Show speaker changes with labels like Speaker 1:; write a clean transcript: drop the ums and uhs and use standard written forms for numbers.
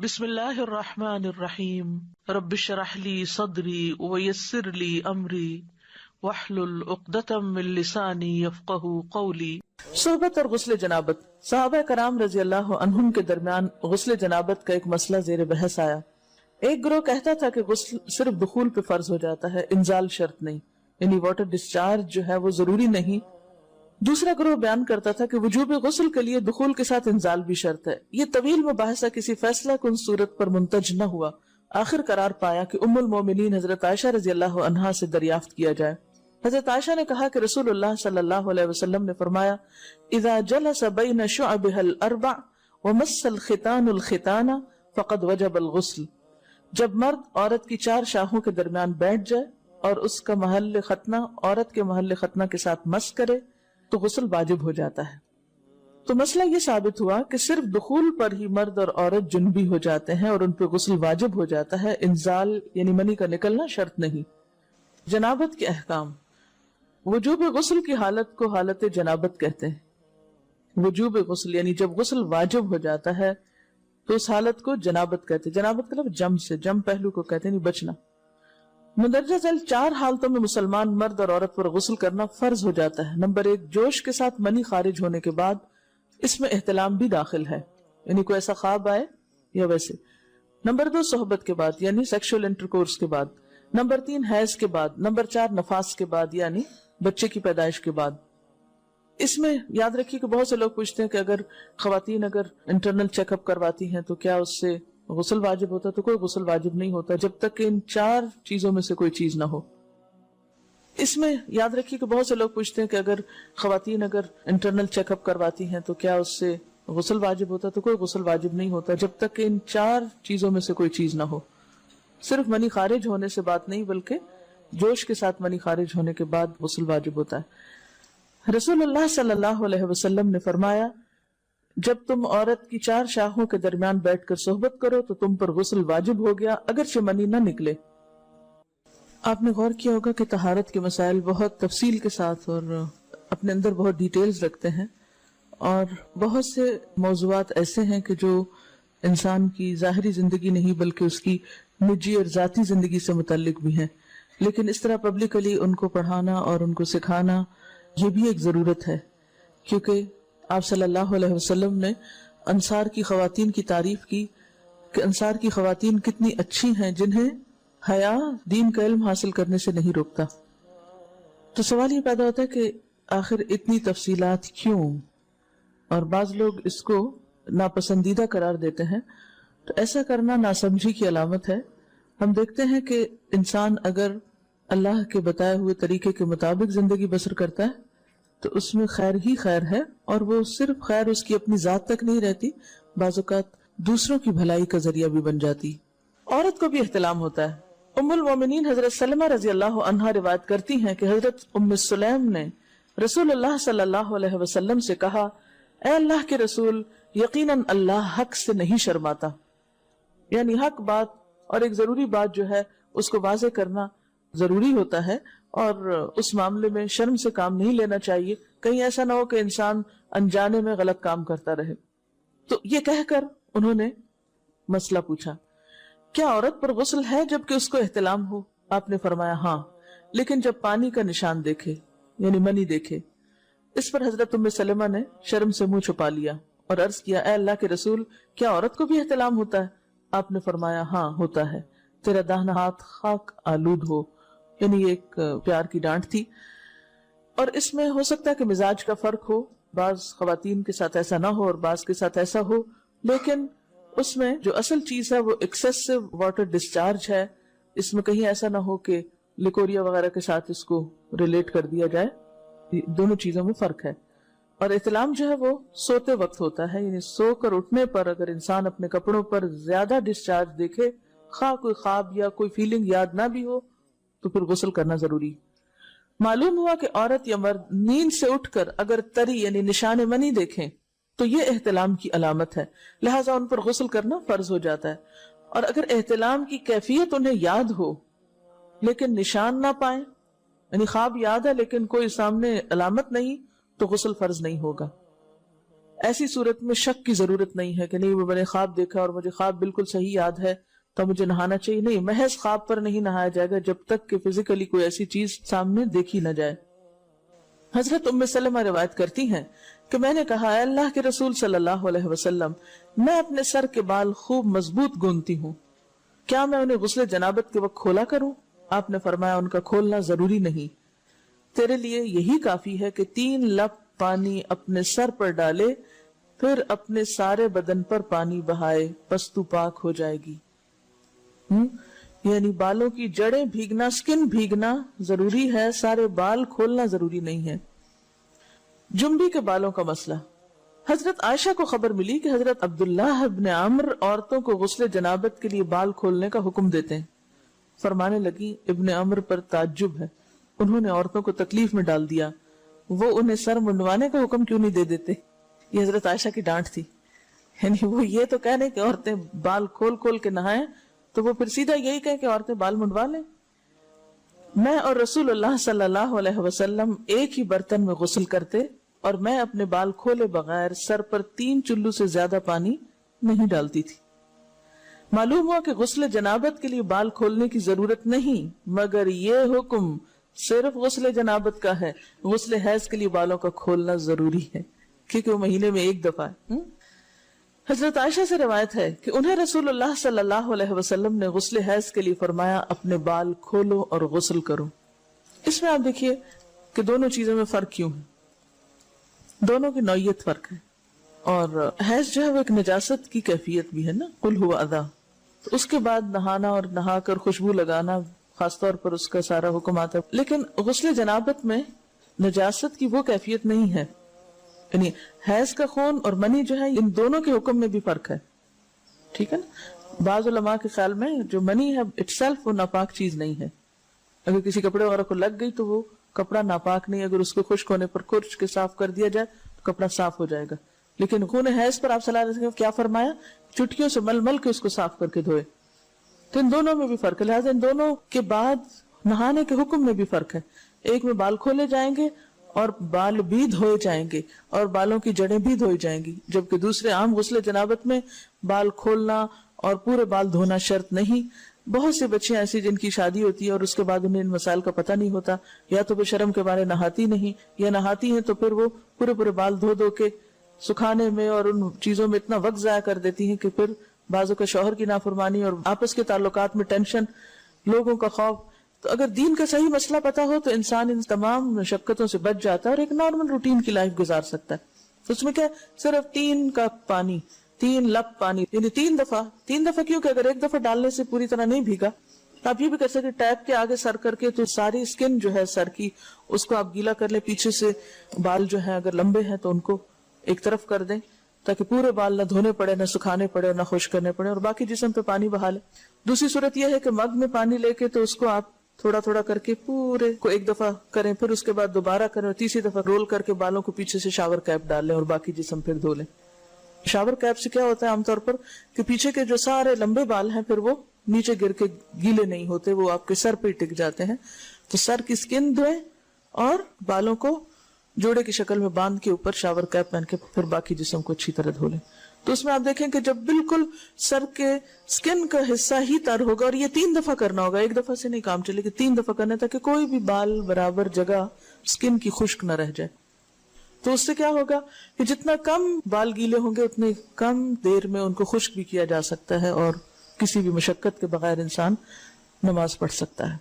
Speaker 1: بسم اللہ الرحمن الرحیم رب اشرح لی صدری ویسر لی امری واحلل عقدۃ من لسانی یفقہوا قولی۔ صحبت اور غسل جنابت۔ صحابہ کرام رضی اللہ عنہم کے درمیان غسل جنابت کا ایک مسئلہ زیر بحث آیا۔ ایک گروہ کہتا تھا کہ غسل صرف دخول پہ فرض ہو جاتا ہے، انزال شرط نہیں، یعنی واٹر ڈسچارج جو ہے وہ ضروری نہیں۔ دوسرا گروہ بیان کرتا تھا کہ وجوب غسل کے لیے دخول کے ساتھ انزال بھی شرط ہے۔ یہ طویل مباحثہ کسی فیصلہ کن صورت پر منتج نہ ہوا۔ آخر قرار پایا کہ ام المومنین حضرت عائشہ رضی اللہ عنہا سے دریافت کیا جائے۔ حضرت عائشہ نے کہا کہ رسول اللہ صلی اللہ علیہ وسلم نے فرمایا، اذا جلس بین شعبها الاربع ومس الختان الختان فقد وجب الغسل۔ جب مرد عورت کی چار شاخوں کے درمیان بیٹھ جائے اور اس کا محل ختنہ عورت کے محل ختنہ کے ساتھ مس کرے تو غسل واجب ہو جاتا ہے۔ تو مسئلہ یہ ثابت ہوا کہ صرف دخول پر ہی مرد اور عورت جنبی ہو جاتے ہیں اور ان پہ غسل واجب ہو جاتا ہے، انزال یعنی منی کا نکلنا شرط نہیں۔ جنابت کے احکام۔ وجوب غسل کی حالت کو حالت جنابت کہتے ہیں۔ وجوب غسل یعنی جب غسل واجب ہو جاتا ہے تو اس حالت کو جنابت کہتے ہیں۔ جنابت کا لفظ جم سے، جم پہلو کو کہتے ہیں، نہیں بچنا۔ مندرجہ ذیل چار حالتوں میں مسلمان مرد اور عورت پر غسل کرنا فرض ہو جاتا ہے۔ نمبر 1، جوش کے ساتھ منی خارج ہونے کے بعد، اس میں احتلام بھی داخل ہے، یعنی کوئی ایسا خواب آئے یا ویسے۔ نمبر 2، صحبت کے بعد یعنی سیکشول انٹرکورس کے بعد۔ نمبر 3، حیض کے بعد۔ نمبر 4، نفاس کے بعد یعنی بچے کی پیدائش کے بعد۔ اس میں یاد رکھیے کہ بہت سے لوگ پوچھتے ہیں کہ اگر خواتین انٹرنل چیک اپ کرواتی ہیں تو کیا اس سے غسل واجب ہوتا ہے؟ تو کوئی غسل واجب نہیں ہوتا جب تک کہ ان چار چیزوں میں سے کوئی چیز نہ ہو۔ اس میں یاد رکھیے کہ بہت سے لوگ پوچھتے ہیں کہ اگر خواتین انٹرنل چیک اپ کرواتی ہیں تو کیا اس سے غسل واجب ہوتا ہے؟ تو کوئی غسل واجب نہیں ہوتا جب تک کہ ان چار چیزوں میں سے کوئی چیز نہ ہو۔ صرف منی خارج ہونے سے بات نہیں، بلکہ جوش کے ساتھ منی خارج ہونے کے بعد غسل واجب ہوتا ہے۔ رسول اللہ صلی اللہ علیہ وسلم نے فرمایا، جب تم عورت کی چار شاخوں کے درمیان بیٹھ کر صحبت کرو تو تم پر غسل واجب ہو گیا اگرچہ منی نہ نکلے۔ آپ نے غور کیا ہوگا کہ طہارت کے مسائل بہت تفصیل کے ساتھ اور اپنے اندر بہت ڈیٹیلز رکھتے ہیں، اور بہت سے موضوعات ایسے ہیں کہ جو انسان کی ظاہری زندگی نہیں بلکہ اس کی نجی اور ذاتی زندگی سے متعلق بھی ہیں، لیکن اس طرح پبلکلی ان کو پڑھانا اور ان کو سکھانا یہ بھی ایک ضرورت ہے، کیونکہ آپ صلی اللہ علیہ وسلم نے انصار کی خواتین کی تعریف کی کہ انصار کی خواتین کتنی اچھی ہیں جنہیں حیا دین کا علم حاصل کرنے سے نہیں روکتا۔ تو سوال یہ پیدا ہوتا ہے کہ آخر اتنی تفصیلات کیوں؟ اور بعض لوگ اس کو ناپسندیدہ قرار دیتے ہیں، تو ایسا کرنا ناسمجھی کی علامت ہے۔ ہم دیکھتے ہیں کہ انسان اگر اللہ کے بتائے ہوئے طریقے کے مطابق زندگی بسر کرتا ہے تو اس میں خیر ہی خیر ہے، اور وہ صرف خیر اس کی اپنی ذات تک نہیں رہتی، بعض اوقات دوسروں کی بھلائی کا ذریعہ بھی بن جاتی۔ عورت کو بھی احتلام ہوتا ہے۔ ام المومنین حضرت سلمہ رضی اللہ عنہا روایت کرتی ہیں کہ حضرت ام سلیم نے رسول اللہ صلی اللہ علیہ وسلم سے کہا، اے اللہ کے رسول، یقیناً اللہ حق سے نہیں شرماتا، یعنی حق بات اور ایک ضروری بات جو ہے اس کو واضح کرنا ضروری ہوتا ہے، اور اس معاملے میں شرم سے کام نہیں لینا چاہیے، کہیں ایسا نہ ہو کہ انسان انجانے میں غلط کام کرتا رہے۔ تو یہ کہہ کر انہوں نے مسئلہ پوچھا، کیا عورت پر غسل ہے جبکہ اس کو احتلام ہو؟ آپ نے فرمایا ہاں، لیکن جب پانی کا نشان دیکھے یعنی منی دیکھے۔ اس پر حضرت ام سلمہ نے شرم سے منہ چھپا لیا اور عرض کیا، اے اللہ کے رسول، کیا عورت کو بھی احتلام ہوتا ہے؟ آپ نے فرمایا ہاں ہوتا ہے، تیرا داہنا ہاتھ خاک آلود ہو، یعنی ایک پیار کی ڈانٹ تھی۔ اور اس میں ہو سکتا ہے کہ مزاج کا فرق ہو، بعض خواتین کے ساتھ ایسا نہ ہو اور بعض کے ساتھ ایسا ہو، لیکن اس میں جو اصل چیز ہے وہ ایکسیسو واٹر ڈسچارج ہے۔ اس میں کہیں ایسا نہ ہو کہ لیکوریا وغیرہ کے ساتھ اس کو ریلیٹ کر دیا جائے، دونوں چیزوں میں فرق ہے۔ اور احتلام جو ہے وہ سوتے وقت ہوتا ہے، یعنی سو کر اٹھنے پر اگر انسان اپنے کپڑوں پر زیادہ ڈسچارج دیکھے، خواہ کوئی خواب یا کوئی فیلنگ یاد نہ بھی ہو، تو پھر غسل کرنا ضروری۔ معلوم ہوا کہ عورت یا مرد نیند سے اٹھ کر اگر تری یعنی نشان منی دیکھیں تو یہ احتلام کی علامت ہے، لہٰذا ان پر غسل کرنا فرض ہو جاتا ہے۔ اور اگر احتلام کی کیفیت انہیں یاد ہو لیکن نشان نہ پائیں، یعنی خواب یاد ہے لیکن کوئی سامنے علامت نہیں، تو غسل فرض نہیں ہوگا۔ ایسی صورت میں شک کی ضرورت نہیں ہے کہ نہیں وہ میں نے خواب دیکھا اور مجھے خواب بالکل صحیح یاد ہے تو مجھے نہانا چاہیے. نہیں، محض خواب پر نہیں نہایا جائے گا جب تک کہ فزیکلی کوئی ایسی چیز سامنے دیکھی نہ جائے. حضرت ام سلمہ روایت کرتی ہیں کہ میں نے کہا اے اللہ کے رسول صلی اللہ علیہ وسلم، میں اپنے سر کے بال خوب مضبوط گوندتی ہوں، کیا میں انہیں غسل جنابت کے وقت کھولا کروں؟ آپ نے فرمایا ان کا کھولنا ضروری نہیں، تیرے لیے یہی کافی ہے کہ 3 لپ پانی اپنے سر پر ڈالے، پھر اپنے سارے بدن پر پانی بہائے، پس تو پاک ہو جائے گی. یعنی بالوں کی جڑیں بھیگنا، سکن بھیگنا ضروری ہے، سارے بال کھولنا ضروری نہیں ہے. جنبی کے بالوں کا مسئلہ. حضرت عائشہ کو خبر ملی کہ حضرت عبداللہ ابن عمرو عورتوں کو غسل جنابت کے لیے بال کھولنے کا حکم دیتے ہیں. فرمانے لگی ابن عمرو پر تعجب ہے، انہوں نے عورتوں کو تکلیف میں ڈال دیا، وہ انہیں سر منڈوانے کا حکم کیوں نہیں دے دیتے؟ یہ حضرت عائشہ کی ڈانٹ تھی. یعنی وہ یہ تو کہنے کہ عورتیں بال کھول کھول کے نہائیں تو وہ پھر سیدھا یہی کہے کہ عورتیں بال منڈوا لیں. میں اور رسول اللہ صلی اللہ علیہ وسلم ایک ہی برتن میں غسل کرتے اور میں اپنے بال کھولے بغیر سر پر 3 چلو سے زیادہ پانی نہیں ڈالتی تھی. معلوم ہوا کہ غسل جنابت کے لیے بال کھولنے کی ضرورت نہیں، مگر یہ حکم صرف غسل جنابت کا ہے. غسل حیض کے لیے بالوں کا کھولنا ضروری ہے کیونکہ وہ مہینے میں ایک دفعہ ہے. حضرت عائشہ سے روایت ہے کہ انہیں رسول اللہ صلی اللہ علیہ وسلم نے غسل حیض کے لیے فرمایا اپنے بال کھولو اور غسل کرو. اس میں آپ دیکھیے کہ دونوں چیزوں میں فرق کیوں ہے، دونوں کی نوعیت فرق ہے. اور حیض جو ہے وہ ایک نجاست کی کیفیت بھی ہے نا، قل هو اذی، تو اس کے بعد نہانا اور نہا کر خوشبو لگانا خاص طور پر اس کا سارا حکم آتا ہے. لیکن غسل جنابت میں نجاست کی وہ کیفیت نہیں ہے. یعنی حیض کا خون اور منی جو ہے ان دونوں کے حکم میں بھی فرق ہے. ٹھیک ہے نا. بعض علماء کے خیال میں جو منی ہے اٹ سیلف وہ ناپاک چیز نہیں ہے. اگر کسی کپڑے وغیرہ کو لگ گئی تو وہ کپڑا ناپاک نہیں، اگر اس کو خشک ہونے پر کھرچ کے صاف کر دیا جائے تو کپڑا صاف ہو جائے گا. لیکن خون حیض پر آپ صلی اللہ علیہ وسلم کیا فرمایا؟ چٹکیوں سے مل مل کے اس کو صاف کر کے دھوئے. تو ان دونوں میں بھی فرق ہے. لہٰذا ان دونوں کے بعد نہانے کے حکم میں بھی فرق ہے. ایک میں بال کھولے جائیں گے اور بال بھی دھوئے جائیں گے اور بالوں کی جڑیں بھی دھوئی جائیں گی، جبکہ دوسرے عام غسل جنابت میں بال کھولنا اور پورے بال دھونا شرط نہیں. بہت سے بچیاں ایسی جن کی شادی ہوتی ہے اور اس کے بعد انہیں ان مسائل کا پتہ نہیں ہوتا، یا تو وہ شرم کے بارے نہاتی نہیں، یا نہاتی ہیں تو پھر وہ پورے بال دھو دھو کے سکھانے میں اور ان چیزوں میں اتنا وقت ضائع کر دیتی ہیں کہ پھر بعضوں کا شوہر کی نافرمانی اور آپس کے تعلقات میں ٹینشن، لوگوں کا خوف. تو اگر دین کا صحیح مسئلہ پتا ہو تو انسان ان تمام مشقتوں سے بچ جاتا ہے اور ایک نارمل روٹین کی لائف گزار سکتا ہے. تو اس میں کیا صرف 3 کپ پانی، 3 لپ پانی، یعنی 3 دفعہ کیوں کہ اگر ایک دفعہ ڈالنے سے پوری طرح نہیں بھیگا تو آپ یہ بھی کر سکتے ٹیپ کے آگے سر کر کے تو ساری اسکن جو ہے سر کی اس کو آپ گیلا کر لیں. پیچھے سے بال جو ہیں اگر لمبے ہیں تو ان کو ایک طرف کر دیں تاکہ پورے بال نہ دھونے پڑے، نہ سکھانے پڑے اور نہ خشک کرنے پڑے، اور باقی جسم پہ پانی بہا لیں. دوسری صورت یہ ہے کہ مگ میں پانی لے کے تو اس کو آپ تھوڑا تھوڑا کر کے پورے کو ایک دفعہ کریں، پھر اس کے بعد دوبارہ کریں اور تیسری دفعہ رول کر کے بالوں کو پیچھے سے شاور کیپ ڈال لیں اور باقی جسم پھر دھو لیں. شاور کیپ سے کیا ہوتا ہے عام طور پر کہ پیچھے کے جو سارے لمبے بال ہیں پھر وہ نیچے گر کے گیلے نہیں ہوتے، وہ آپ کے سر پہ ٹک جاتے ہیں. تو سر کی اسکن دھوئیں اور بالوں کو جوڑے کی شکل میں باندھ کے اوپر شاور کیپ پہن کے پھر باقی جسم کو اچھی طرح دھو لیں. تو اس میں آپ دیکھیں کہ جب بالکل سر کے سکن کا حصہ ہی تر ہوگا، اور یہ 3 دفعہ کرنا ہوگا، ایک دفعہ سے نہیں کام چلے کہ 3 دفعہ کرنا تاکہ کوئی بھی بال برابر جگہ سکن کی خشک نہ رہ جائے. تو اس سے کیا ہوگا کہ جتنا کم بال گیلے ہوں گے اتنے کم دیر میں ان کو خشک بھی کیا جا سکتا ہے اور کسی بھی مشقت کے بغیر انسان نماز پڑھ سکتا ہے.